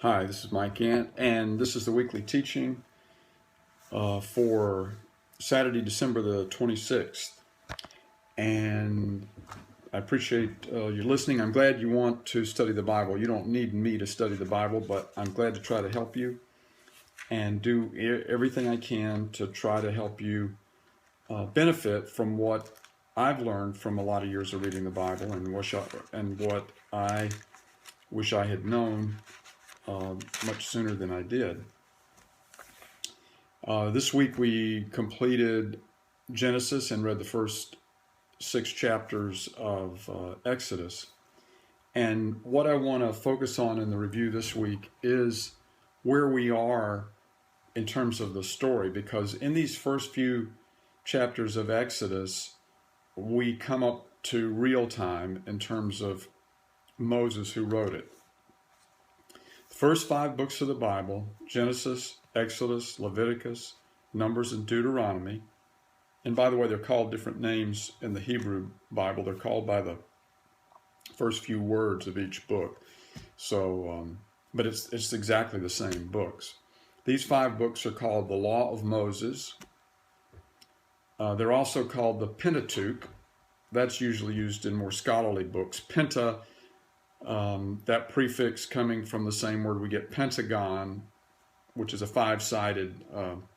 Hi, this is Mike Ant, and this is the weekly teaching for Saturday, December the 26th. And I appreciate you listening. I'm glad you want to study the Bible. You don't need me to study the Bible, but I'm glad to try to help you and do everything I can to try to help you benefit from what I've learned from a lot of years of reading the Bible and what I wish I had known much sooner than I did. This week we completed Genesis and read the first 6 chapters of Exodus. And what I want to focus on in the review this week is where we are in terms of the story, because in these first few chapters of Exodus, we come up to real time in terms of Moses who wrote it. The first 5 books of the Bible, Genesis, Exodus, Leviticus, Numbers, and Deuteronomy, and by the way, they're called different names in the Hebrew Bible. They're called by the first few words of each book. So, but it's exactly the same books. These 5 books are called the Law of Moses. They're also called the Pentateuch. That's usually used in more scholarly books. Penta, that prefix coming from the same word we get pentagon, which is a 5-sided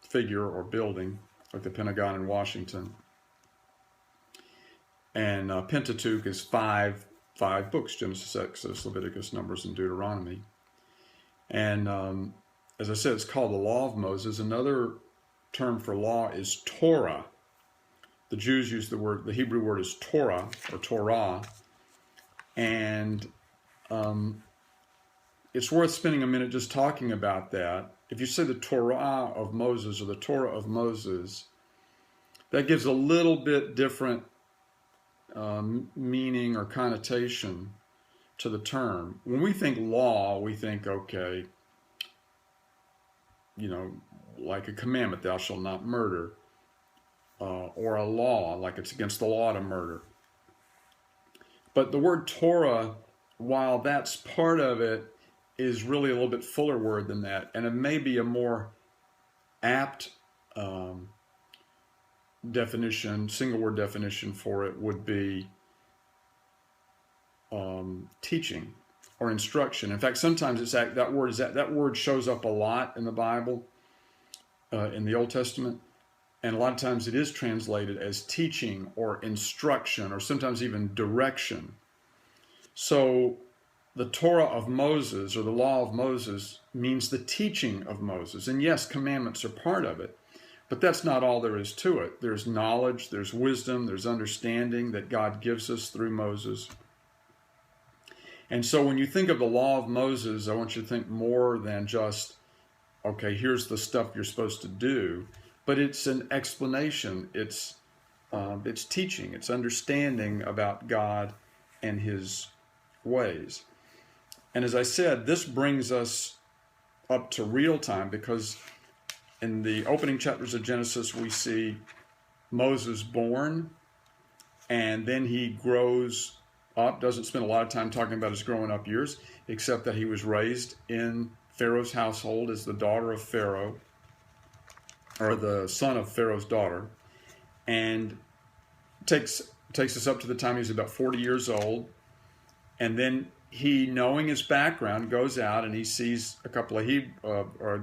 figure or building, like the Pentagon in Washington. And Pentateuch is five books: Genesis, Exodus, Leviticus, Numbers, and Deuteronomy. And as I said, it's called the Law of Moses. Another term for law is Torah. The Jews use the Hebrew word is Torah or Torah. And it's worth spending a minute just talking about that. If you say the Torah of Moses or the Torah of Moses, that gives a little bit different meaning or connotation to the term. When we think law, we think, okay, like a commandment, thou shalt not murder, or a law, like it's against the law to murder. But the word Torah, while that's part of it, is really a little bit fuller word than that. And it may be a more apt definition, single word definition for it would be teaching or instruction. In fact, sometimes that word shows up a lot in the Bible, in the Old Testament. And a lot of times it is translated as teaching or instruction or sometimes even direction. So the Torah of Moses or the Law of Moses means the teaching of Moses. And yes, commandments are part of it, but that's not all there is to it. There's knowledge, there's wisdom, there's understanding that God gives us through Moses. And so when you think of the Law of Moses, I want you to think more than just, okay, here's the stuff you're supposed to do. But it's an explanation, it's teaching, it's understanding about God and His ways. And as I said, this brings us up to real time, because in the opening chapters of Genesis, we see Moses born, and then he grows up, doesn't spend a lot of time talking about his growing up years, except that he was raised in Pharaoh's household as the daughter of Pharaoh, or the son of Pharaoh's daughter, and takes us up to the time he's about 40 years old. And then he, knowing his background, goes out and he sees a couple of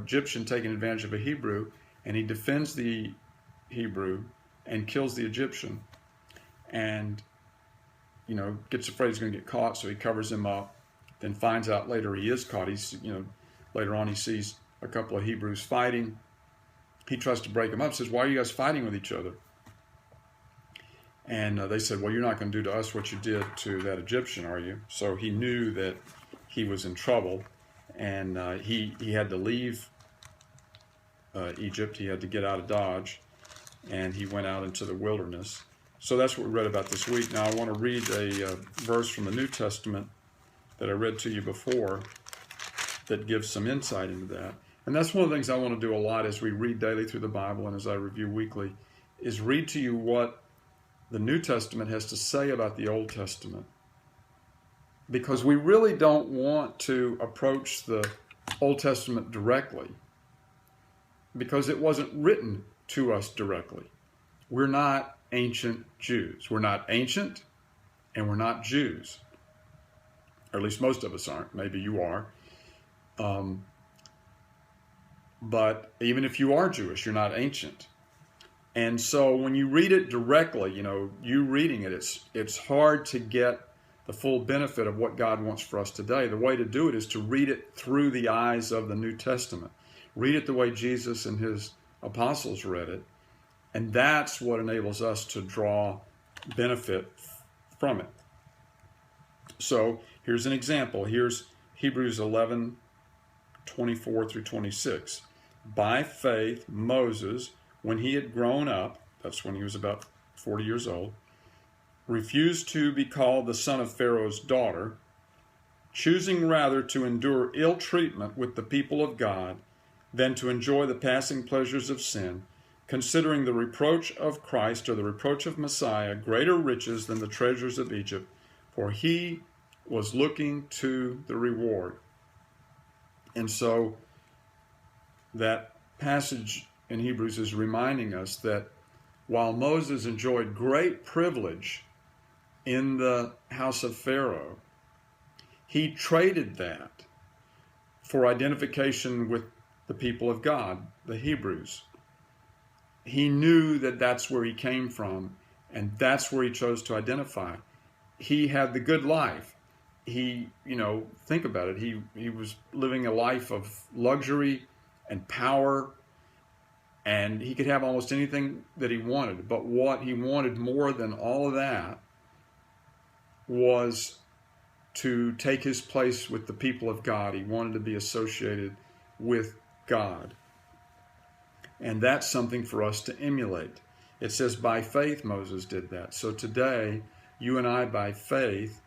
Egyptian taking advantage of a Hebrew, and he defends the Hebrew and kills the Egyptian, and gets afraid he's going to get caught, so he covers him up. Then finds out later he is caught. Later on he sees a couple of Hebrews fighting. He tries to break them up, says, "Why are you guys fighting with each other?" And they said, "Well, you're not going to do to us what you did to that Egyptian, are you?" So he knew that he was in trouble, and he had to leave Egypt. He had to get out of Dodge, and he went out into the wilderness. So that's what we read about this week. Now I want to read a verse from the New Testament that I read to you before that gives some insight into that. And that's one of the things I want to do a lot as we read daily through the Bible and as I review weekly, is read to you what the New Testament has to say about the Old Testament. Because we really don't want to approach the Old Testament directly because it wasn't written to us directly. We're not ancient Jews. We're not ancient and we're not Jews. Or at least most of us aren't. Maybe you are. But even if you are Jewish, you're not ancient. And so when you read it directly, you reading it, it's hard to get the full benefit of what God wants for us today. The way to do it is to read it through the eyes of the New Testament. Read it the way Jesus and his apostles read it. And that's what enables us to draw benefit from it. So here's an example. Here's Hebrews 11:24 through 26. By faith, Moses, when he had grown up, that's when he was about 40 years old, refused to be called the son of Pharaoh's daughter, choosing rather to endure ill treatment with the people of God than to enjoy the passing pleasures of sin, considering the reproach of Christ or the reproach of Messiah greater riches than the treasures of Egypt, for he was looking to the reward. And so that passage in Hebrews is reminding us that while Moses enjoyed great privilege in the house of Pharaoh, he traded that for identification with the people of God, the Hebrews. He knew that that's where he came from, and that's where he chose to identify. He had the good life. He, think about it. He was living a life of luxury and power, and he could have almost anything that he wanted. But what he wanted more than all of that was to take his place with the people of God. He wanted to be associated with God. And that's something for us to emulate. It says by faith Moses did that. So today, you and I, by faith,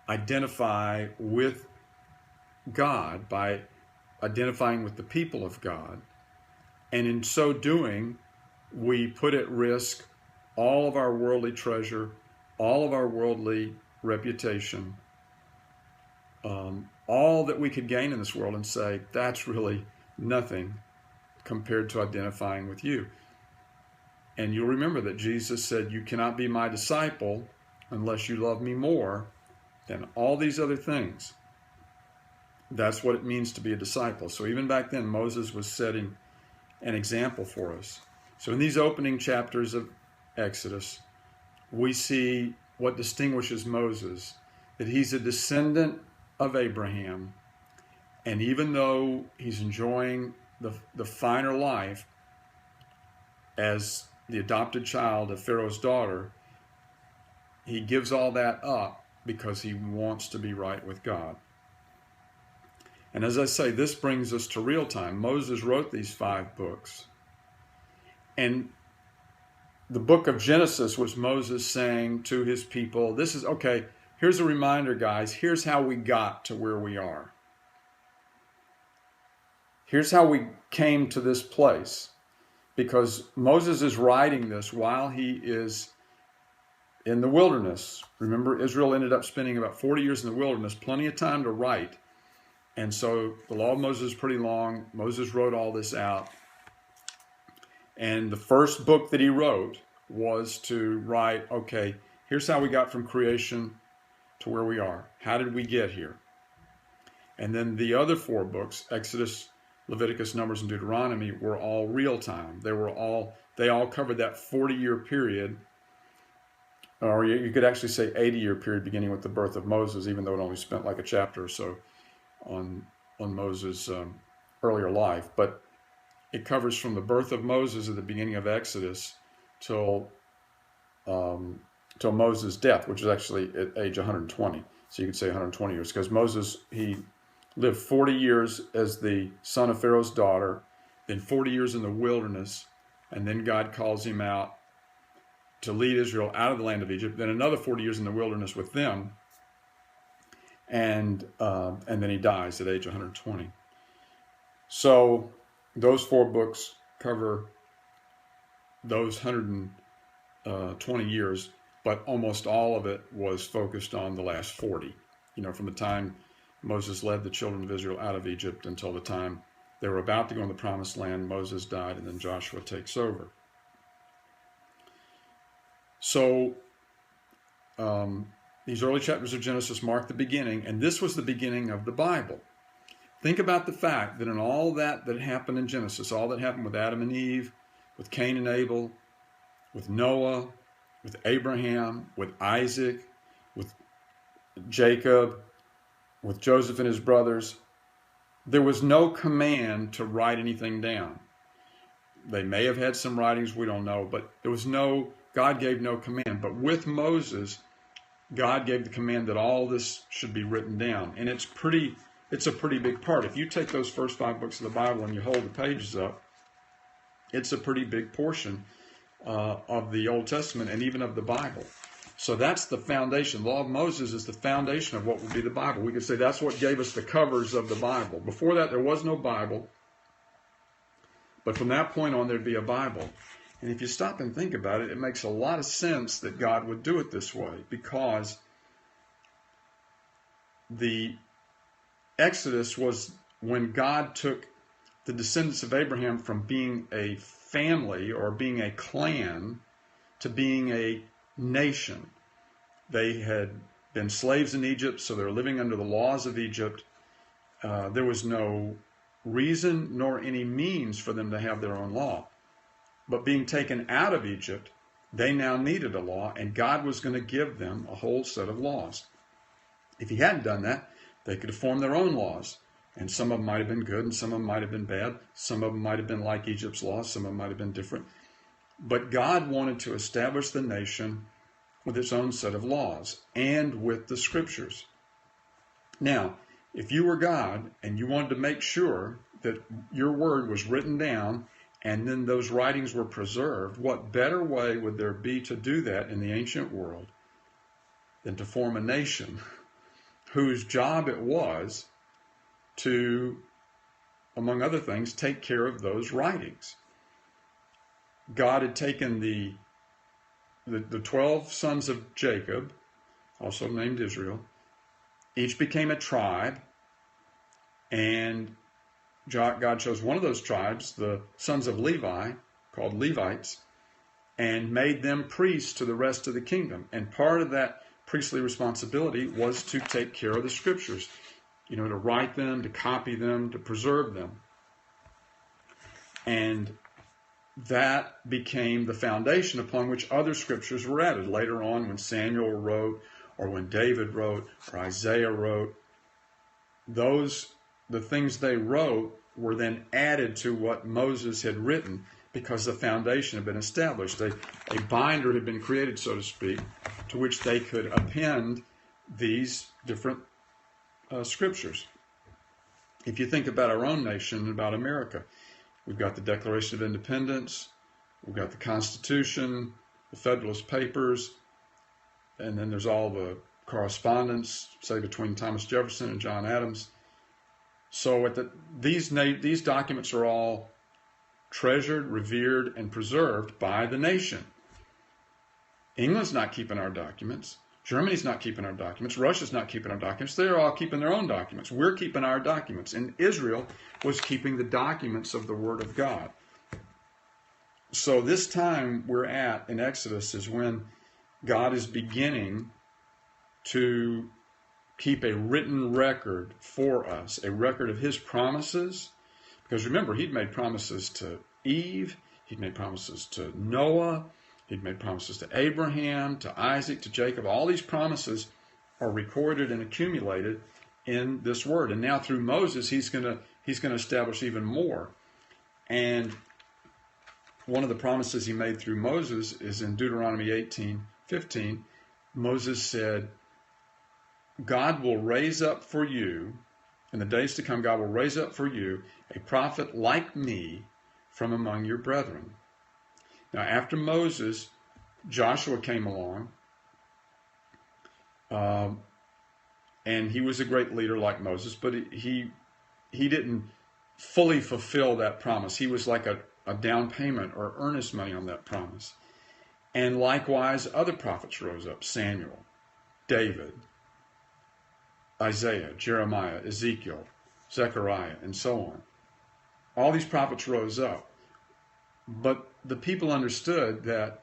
identify with God by identifying with the people of God. And in so doing, we put at risk all of our worldly treasure, all of our worldly reputation, all that we could gain in this world, and say, that's really nothing compared to identifying with you. And you'll remember that Jesus said, you cannot be my disciple unless you love me more than all these other things. That's what it means to be a disciple. So even back then, Moses was setting an example for us. So in these opening chapters of Exodus, we see what distinguishes Moses, that he's a descendant of Abraham. And even though he's enjoying the finer life as the adopted child of Pharaoh's daughter, he gives all that up because he wants to be right with God. And as I say, this brings us to real time. Moses wrote these 5 books. And the book of Genesis was Moses saying to his people, this is, okay, here's a reminder, guys. Here's how we got to where we are. Here's how we came to this place. Because Moses is writing this while he is in the wilderness. Remember, Israel ended up spending about 40 years in the wilderness, plenty of time to write. And so the law of Moses is pretty long. Moses wrote all this out. And the first book that he wrote was to write, okay, here's how we got from creation to where we are. How did we get here? And then the other 4 books, Exodus, Leviticus, Numbers, and Deuteronomy, were all real time. They all covered that 40-year period, or you could actually say 80-year period, beginning with the birth of Moses, even though it only spent like a chapter or so on Moses' earlier life. But it covers from the birth of Moses at the beginning of Exodus till Moses' death, which is actually at age 120. So you could say 120 years, because Moses, he lived 40 years as the son of Pharaoh's daughter, then 40 years in the wilderness, and then God calls him out to lead Israel out of the land of Egypt, then another 40 years in the wilderness with them, and then he dies at age 120. So those 4 books cover those 120 years, but almost all of it was focused on the last 40. From the time Moses led the children of Israel out of Egypt until the time they were about to go in the promised land. Moses died, and then Joshua takes over. So these early chapters of Genesis mark the beginning, and this was the beginning of the Bible. Think about the fact that in all that happened in Genesis, all that happened with Adam and Eve, with Cain and Abel, with Noah, with Abraham, with Isaac, with Jacob, with Joseph and his brothers, there was no command to write anything down. They may have had some writings, we don't know, but God gave no command. But with Moses, God gave the command that all this should be written down. And it's a pretty big part. If you take those first 5 books of the Bible and you hold the pages up, it's a pretty big portion of the Old Testament and even of the Bible. So that's the foundation. The law of Moses is the foundation of what would be the Bible. We could say that's what gave us the covers of the Bible. Before that, there was no Bible. But from that point on, there'd be a Bible. And if you stop and think about it, it makes a lot of sense that God would do it this way, because the Exodus was when God took the descendants of Abraham from being a family or being a clan to being a nation. They had been slaves in Egypt, so they were living under the laws of Egypt. There was no reason nor any means for them to have their own law. But being taken out of Egypt, they now needed a law, and God was going to give them a whole set of laws. If he hadn't done that, they could have formed their own laws, and some of them might have been good and some of them might have been bad. Some of them might have been like Egypt's laws, some of them might have been different. But God wanted to establish the nation with its own set of laws and with the scriptures. Now, if you were God and you wanted to make sure that your word was written down and then those writings were preserved, what better way would there be to do that in the ancient world than to form a nation whose job it was to, among other things, take care of those writings? God had taken the 12 sons of Jacob, also named Israel. Each became a tribe, and God chose one of those tribes, the sons of Levi, called Levites, and made them priests to the rest of the kingdom. And part of that priestly responsibility was to take care of the scriptures, to write them, to copy them, to preserve them. And that became the foundation upon which other scriptures were added. Later on, when Samuel wrote, or when David wrote, or Isaiah wrote, the things they wrote were then added to what Moses had written because the foundation had been established. A binder had been created, so to speak, to which they could append these different scriptures. If you think about our own nation, about America, we've got the Declaration of Independence, we've got the Constitution, the Federalist Papers, and then there's all the correspondence, say, between Thomas Jefferson and John Adams. So these documents are all treasured, revered, and preserved by the nation. England's not keeping our documents. Germany's not keeping our documents. Russia's not keeping our documents. They're all keeping their own documents. We're keeping our documents. And Israel was keeping the documents of the Word of God. So this time we're at in Exodus is when God is beginning to keep a written record for us, a record of his promises. Because remember, he'd made promises to Eve, he'd made promises to Noah, he'd made promises to Abraham, to Isaac, to Jacob. All these promises are recorded and accumulated in this word. And now through Moses, he's going to establish even more. And one of the promises he made through Moses is in Deuteronomy 18:15. Moses said, God will raise up for you, in the days to come, God will raise up for you a prophet like me from among your brethren. Now, after Moses, Joshua came along, and he was a great leader like Moses, but he didn't fully fulfill that promise. He was like a down payment or earnest money on that promise. And likewise, other prophets rose up, Samuel, David, Isaiah, Jeremiah, Ezekiel, Zechariah, and so on. All these prophets rose up. But the people understood that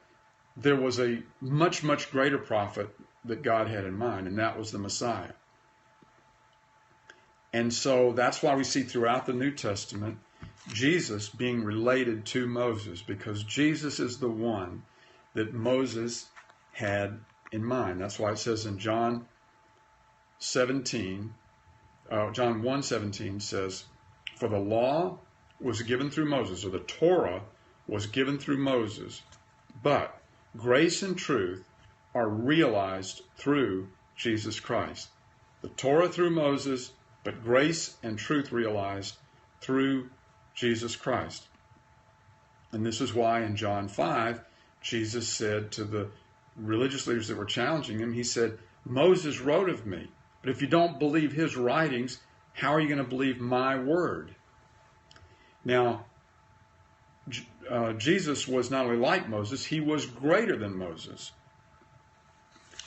there was a much, much greater prophet that God had in mind, and that was the Messiah. And so that's why we see throughout the New Testament Jesus being related to Moses, because Jesus is the one that Moses had in mind. That's why it says in John 1:17 says, "For the law was given through Moses," or the Torah was given through Moses, "but grace and truth are realized through Jesus Christ." The Torah through Moses, but grace and truth realized through Jesus Christ. And this is why in John 5, Jesus said to the religious leaders that were challenging him, he said, "Moses wrote of me, but if you don't believe his writings, how are you going to believe my word?" Now, Jesus was not only like Moses, he was greater than Moses.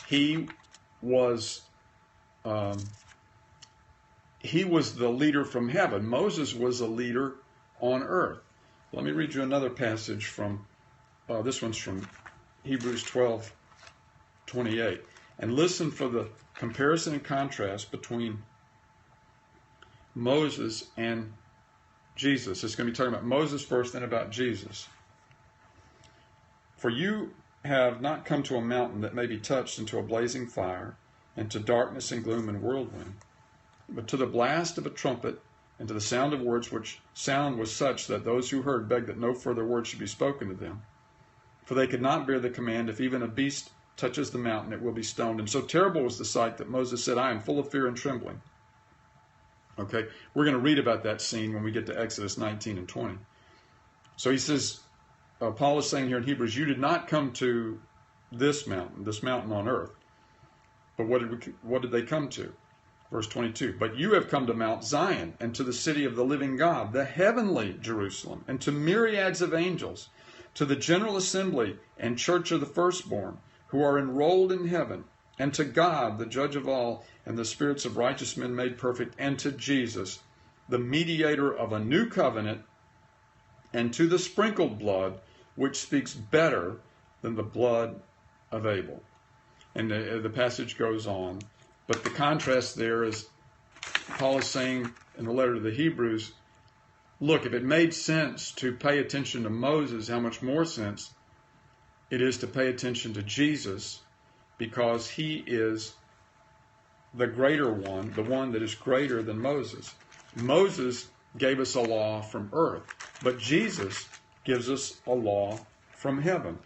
He was the leader from heaven. Moses was a leader on earth. Let me read you another passage from, this one's from Hebrews 12:28. And listen for the comparison and contrast between Moses and Jesus. It's going to be talking about Moses first, then about Jesus. "For you have not come to a mountain that may be touched, into a blazing fire, and to darkness and gloom and whirlwind, but to the blast of a trumpet, and to the sound of words, which sound was such that those who heard begged that no further word should be spoken to them. For they could not bear the command, if even a beast touches the mountain, it will be stoned. And so terrible was the sight that Moses said, I am full of fear and trembling." Okay, we're going to read about that scene when we get to Exodus 19 and 20. So he says, Paul is saying here in Hebrews, you did not come to this mountain on earth. But what did they come to? Verse 22, "But you have come to Mount Zion, and to the city of the living God, the heavenly Jerusalem, and to myriads of angels, to the general assembly and church of the firstborn, who are enrolled in heaven, and to God, the judge of all, and the spirits of righteous men made perfect, and to Jesus, the mediator of a new covenant, and to the sprinkled blood, which speaks better than the blood of Abel." And the passage goes on. But the contrast there is, Paul is saying in the letter to the Hebrews, look, if it made sense to pay attention to Moses, how much more sense it is to pay attention to Jesus, because he is the greater one, the one that is greater than Moses. Moses gave us a law from earth, but Jesus gives us a law from heaven.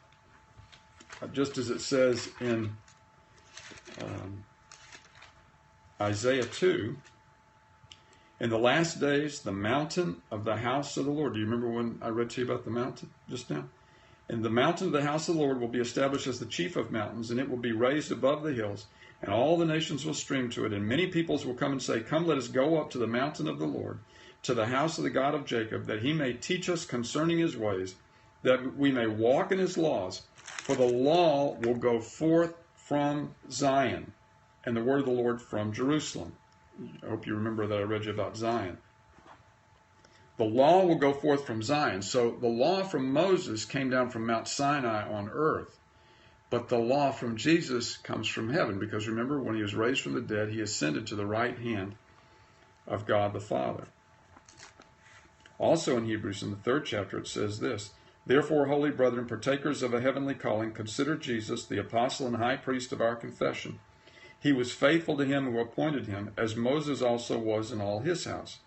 Just as it says in Isaiah 2, "In the last days, the mountain of the house of the Lord." Do you remember when I read to you about the mountain just now? "And the mountain of the house of the Lord will be established as the chief of mountains, and it will be raised above the hills, and all the nations will stream to it. And many peoples will come and say, Come, let us go up to the mountain of the Lord, to the house of the God of Jacob, that he may teach us concerning his ways, that we may walk in his laws. For the law will go forth from Zion, and the word of the Lord from Jerusalem." I hope you remember that I read you about Zion. The law will go forth from Zion. So the law from Moses came down from Mount Sinai on earth, but the law from Jesus comes from heaven, because remember, when he was raised from the dead, he ascended to the right hand of God the Father. Also in Hebrews, in the 3rd chapter, it says this, "Therefore, holy brethren, partakers of a heavenly calling, consider Jesus, the apostle and high priest of our confession. He was faithful to him who appointed him, as Moses also was in all his house.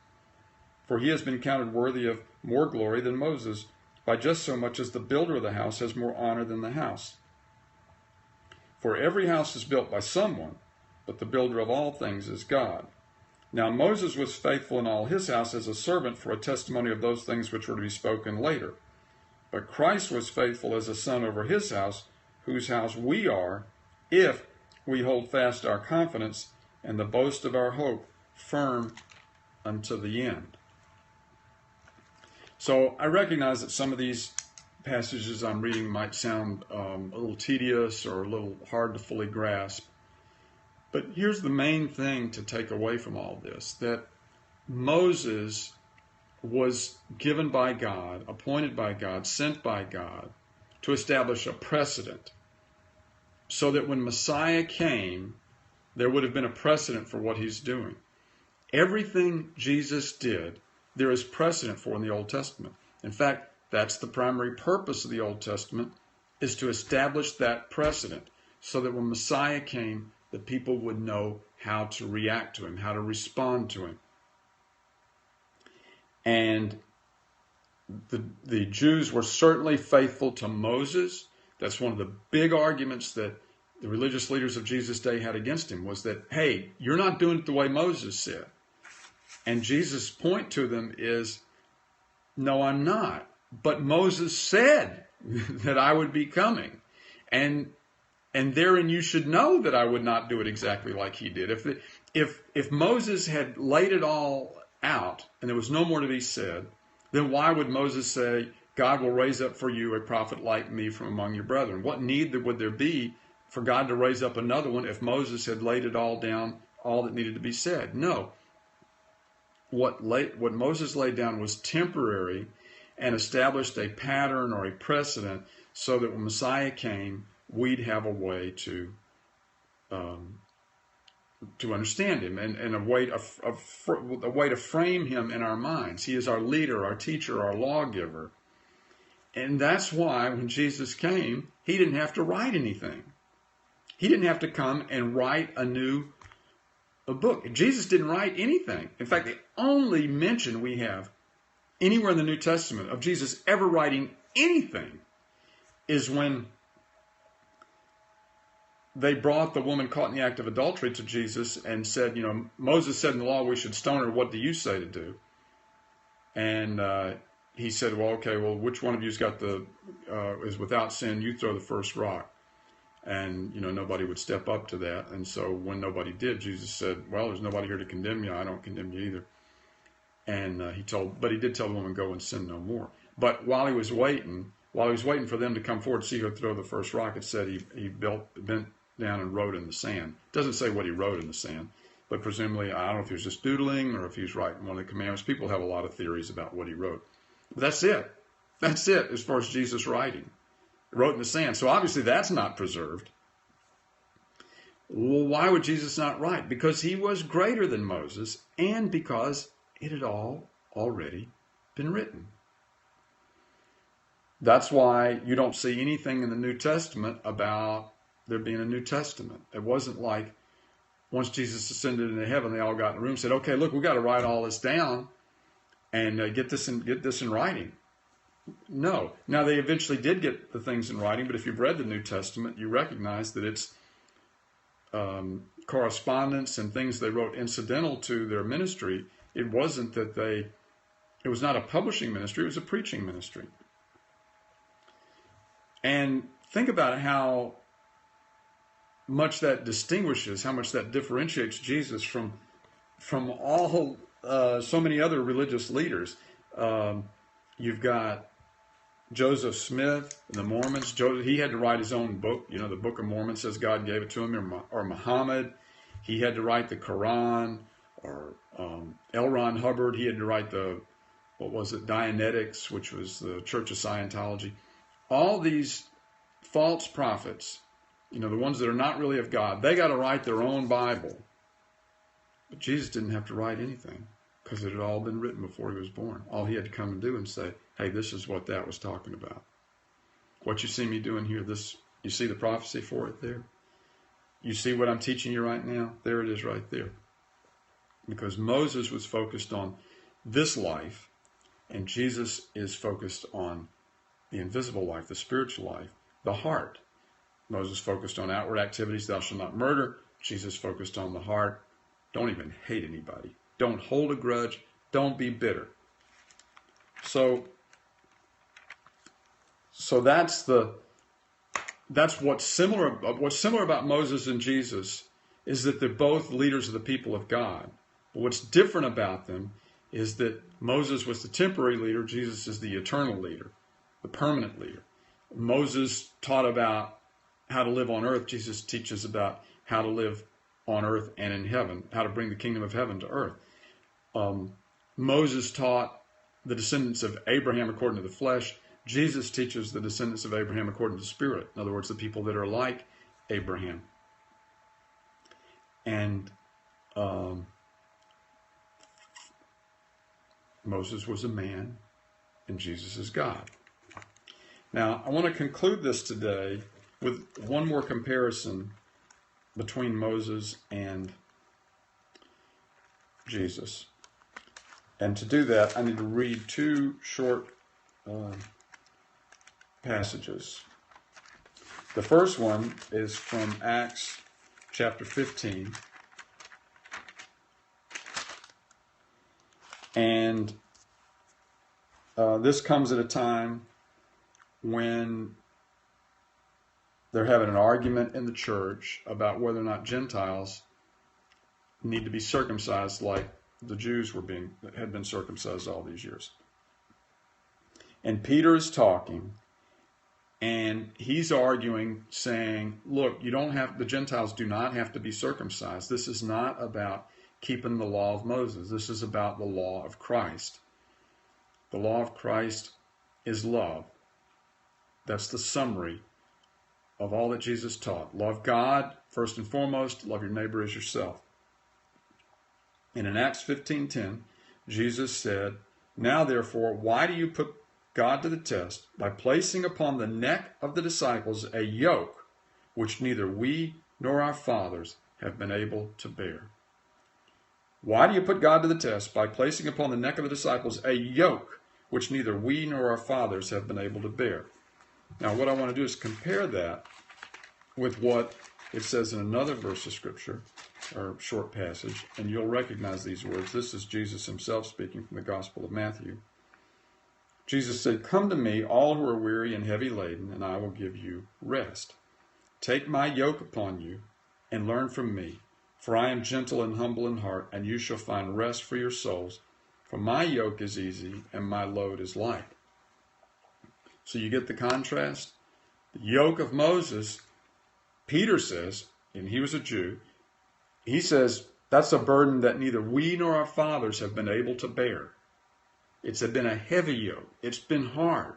For he has been counted worthy of more glory than Moses, by just so much as the builder of the house has more honor than the house. For every house is built by someone, but the builder of all things is God. Now Moses was faithful in all his house as a servant for a testimony of those things which were to be spoken later. But Christ was faithful as a son over his house, whose house we are, if we hold fast our confidence and the boast of our hope firm unto the end." So I recognize that some of these passages I'm reading might sound a little tedious or a little hard to fully grasp. But here's the main thing to take away from all this, that Moses was given by God, appointed by God, sent by God to establish a precedent so that when Messiah came, there would have been a precedent for what he's doing. Everything Jesus did, there is precedent for in the Old Testament. In fact, that's the primary purpose of the Old Testament, is to establish that precedent so that when Messiah came, the people would know how to react to him, how to respond to him. And the Jews were certainly faithful to Moses. That's one of the big arguments that the religious leaders of Jesus' day had against him, was that, hey, you're not doing it the way Moses said. And Jesus' point to them is, no, I'm not. But Moses said that I would be coming. And therein you should know that I would not do it exactly like he did. If Moses had laid it all out and there was no more to be said, then why would Moses say, God will raise up for you a prophet like me from among your brethren? What need would there be for God to raise up another one if Moses had laid it all down, all that needed to be said? No. What Moses laid down was temporary and established a pattern or a precedent so that when Messiah came, we'd have a way to understand him and a way to frame him in our minds. He is our leader, our teacher, our lawgiver. And that's why when Jesus came, he didn't have to write anything. He didn't have to come and write a book. Jesus didn't write anything. In fact, the only mention we have anywhere in the New Testament of Jesus ever writing anything is when they brought the woman caught in the act of adultery to Jesus and said, Moses said in the law we should stone her. What do you say to do? And he said, which one of you's got is without sin? You throw the first rock. And, nobody would step up to that. And so when nobody did, Jesus said, well, there's nobody here to condemn you. I don't condemn you either. And he did tell the woman, go and sin no more. But while he was waiting for them to come forward to see her throw the first rock, it said he bent down and wrote in the sand. It doesn't say what he wrote in the sand, but presumably, I don't know if he was just doodling or if he was writing one of the commandments. People have a lot of theories about what he wrote. But that's it. That's it as far as Jesus writing. He wrote in the sand. So obviously that's not preserved. Well, why would Jesus not write? Because he was greater than Moses and because it had all already been written. That's why you don't see anything in the New Testament about there being a New Testament. It wasn't like once Jesus ascended into heaven, they all got in the room and said, okay, look, we've got to write all this down and get this in writing. No. Now, they eventually did get the things in writing, but if you've read the New Testament, you recognize that it's correspondence and things they wrote incidental to their ministry. It wasn't that it was not a publishing ministry, it was a preaching ministry. And think about how much that distinguishes, how much that differentiates Jesus from all so many other religious leaders. You've got Joseph Smith, the Mormons. He had to write his own book. The Book of Mormon says God gave it to him. Or Muhammad, he had to write the Quran. Or L. Ron Hubbard, he had to write Dianetics, which was the Church of Scientology. All these false prophets, the ones that are not really of God, they got to write their own Bible. But Jesus didn't have to write anything because it had all been written before he was born. All he had to come and do and say, hey, this is what that was talking about. What you see me doing here, you see the prophecy for it there? You see what I'm teaching you right now? There it is right there. Because Moses was focused on this life, and Jesus is focused on the invisible life, the spiritual life, the heart. Moses focused on outward activities, thou shalt not murder. Jesus focused on the heart. Don't even hate anybody. Don't hold a grudge. Don't be bitter. So that's what's similar about Moses and Jesus is that they're both leaders of the people of God. But what's different about them is that Moses was the temporary leader, Jesus is the eternal leader, the permanent leader. Moses taught about how to live on earth. Jesus teaches about how to live on earth and in heaven, how to bring the kingdom of heaven to earth. Moses taught the descendants of Abraham according to the flesh. Jesus teaches the descendants of Abraham according to the spirit. In other words, the people that are like Abraham. And Moses was a man and Jesus is God. Now, I want to conclude this today with one more comparison between Moses and Jesus. And to do that, I need to read two short passages. The first one is from Acts chapter 15. And this comes at a time when they're having an argument in the church about whether or not Gentiles need to be circumcised like the Jews had been circumcised all these years. And Peter is talking, and he's arguing, saying, look, the Gentiles do not have to be circumcised. This is not about keeping the law of Moses. This is about the law of Christ. The law of Christ is love. That's the summary of all that Jesus taught. Love God first and foremost. Love your neighbor as yourself. And in Acts 15:10, Jesus said, now therefore, why do you put God to the test by placing upon the neck of the disciples a yoke which neither we nor our fathers have been able to bear? Why do you put God to the test by placing upon the neck of the disciples a yoke which neither we nor our fathers have been able to bear? Now, what I want to do is compare that with what it says in another verse of Scripture, or short passage, and you'll recognize these words. This is Jesus himself speaking from the Gospel of Matthew. Jesus said, come to me, all who are weary and heavy laden, and I will give you rest. Take my yoke upon you and learn from me, for I am gentle and humble in heart, and you shall find rest for your souls. For my yoke is easy and my load is light. So you get the contrast? The yoke of Moses, Peter says, and he was a Jew, he says that's a burden that neither we nor our fathers have been able to bear. It's been a heavy yoke. It's been hard.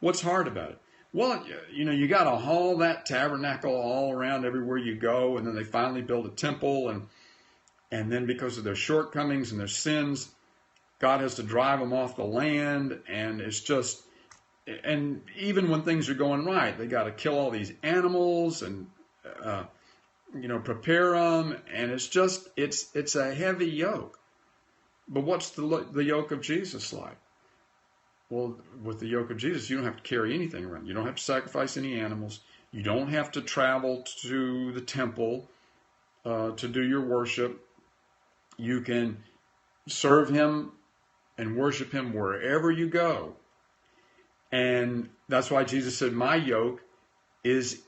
What's hard about it? Well, you got to haul that tabernacle all around everywhere you go, and then they finally build a temple, and then because of their shortcomings and their sins, God has to drive them off the land, and it's just, and even when things are going right, they got to kill all these animals and prepare them, and it's a heavy yoke. But what's the yoke of Jesus like? Well, with the yoke of Jesus, you don't have to carry anything around. You don't have to sacrifice any animals. You don't have to travel to the temple to do your worship. You can serve him and worship him wherever you go. And that's why Jesus said, my yoke is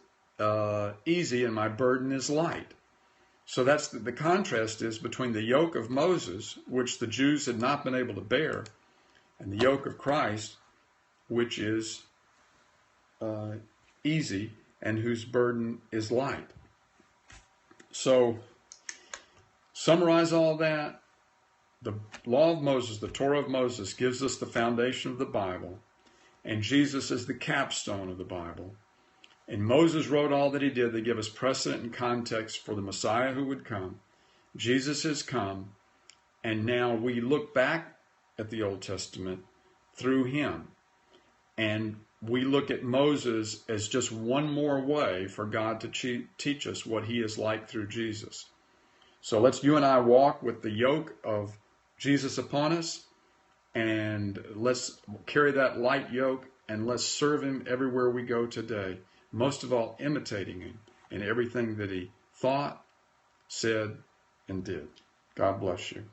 easy and my burden is light. So that's the contrast is between the yoke of Moses, which the Jews had not been able to bear, and the yoke of Christ, which is easy and whose burden is light. So, summarize all that. The law of Moses, the Torah of Moses, gives us the foundation of the Bible, and Jesus is the capstone of the Bible. And Moses wrote all that he did. They give us precedent and context for the Messiah who would come. Jesus has come, and now we look back at the Old Testament through him. And we look at Moses as just one more way for God to teach us what he is like through Jesus. So let's you and I walk with the yoke of Jesus upon us, and let's carry that light yoke, and let's serve him everywhere we go today. Most of all, imitating him in everything that he thought, said, and did. God bless you.